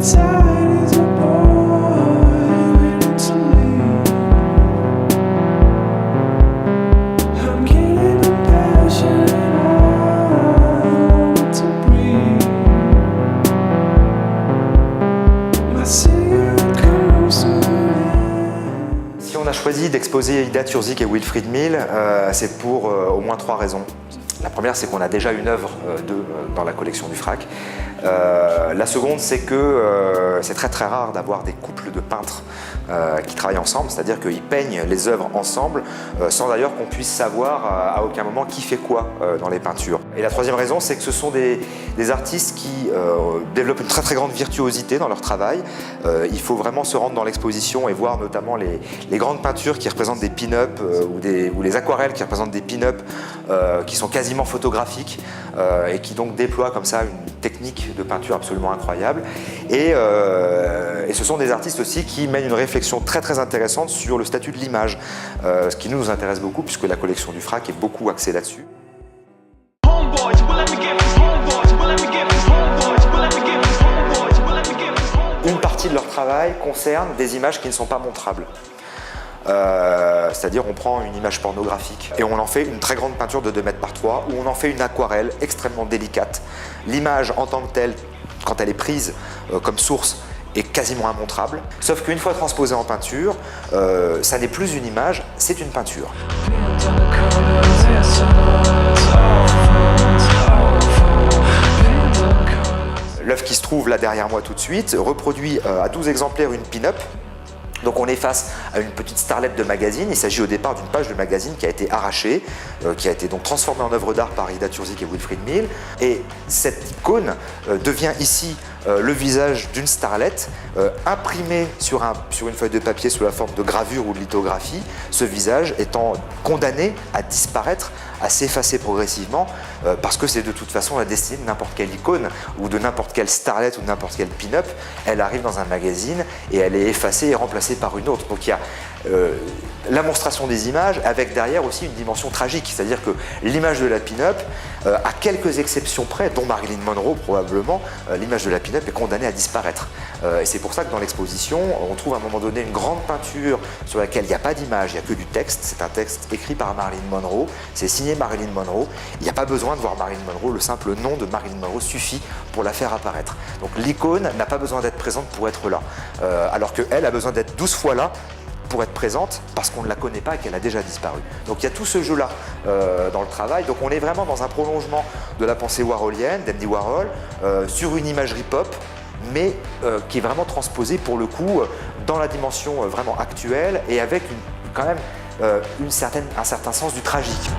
Si on a choisi d'exposer Ida Turzik et Wilfried Mill, c'est pour au moins 3 raisons. La première, c'est qu'on a déjà une œuvre d'eux dans la collection du FRAC. La seconde, c'est que c'est très rare d'avoir des couples de peintres qui travaillent ensemble, c'est-à-dire qu'ils peignent les œuvres ensemble sans d'ailleurs qu'on puisse savoir à aucun moment qui fait quoi dans les peintures. Et la troisième raison, c'est que ce sont des artistes qui développent une très grande virtuosité dans leur travail. Il faut vraiment se rendre dans l'exposition et voir notamment les grandes peintures qui représentent des pin-up ou les aquarelles qui représentent des pin-up qui sont quasiment photographiques et qui donc déploient comme ça une technique de peinture absolument incroyable. Et ce sont des artistes aussi qui mènent une réflexion très intéressante sur le statut de l'image, ce qui nous intéresse beaucoup puisque la collection du FRAC est beaucoup axée là-dessus. Une partie de leur travail concerne des images qui ne sont pas montrables. C'est-à-dire on prend une image pornographique et on en fait une très grande peinture de 2 mètres par 3 ou on en fait une aquarelle extrêmement délicate. L'image en tant que telle, quand elle est prise comme source, est quasiment immontrable. Sauf qu'une fois transposée en peinture, ça n'est plus une image, c'est une peinture. L'œuvre qui se trouve là derrière moi tout de suite reproduit à 12 exemplaires une pin-up. Donc on est face à une petite starlette de magazine. Il s'agit au départ d'une page de magazine qui a été arrachée, qui a été donc transformée en œuvre d'art par Ida Turzik et Wilfried Mill. Et cette icône devient ici le visage d'une starlette imprimé sur une feuille de papier sous la forme de gravure ou de lithographie, ce visage étant condamné à disparaître, à s'effacer progressivement parce que c'est de toute façon la destinée de n'importe quelle icône ou de n'importe quelle starlette ou de n'importe quelle pin-up. Elle arrive dans un magazine et elle est effacée et remplacée par une autre. Donc il y a la monstration des images avec derrière aussi une dimension tragique, c'est-à-dire que l'image de la pin-up, à quelques exceptions près, dont Marilyn Monroe probablement, l'image de la pin-up est condamnée à disparaître. Et c'est pour ça que dans l'exposition, on trouve à un moment donné une grande peinture sur laquelle il n'y a pas d'image, il n'y a que du texte. C'est un texte écrit par Marilyn Monroe, c'est signé Marilyn Monroe. Il n'y a pas besoin de voir Marilyn Monroe, le simple nom de Marilyn Monroe suffit pour la faire apparaître. Donc l'icône n'a pas besoin d'être présente pour être là, alors qu'elle a besoin d'être 12 fois là pour être présente parce qu'on ne la connaît pas et qu'elle a déjà disparu. Donc il y a tout ce jeu-là dans le travail. Donc on est vraiment dans un prolongement de la pensée warholienne, d'Andy Warhol, sur une imagerie pop, mais qui est vraiment transposée pour le coup dans la dimension vraiment actuelle et avec quand même un certain sens du tragique.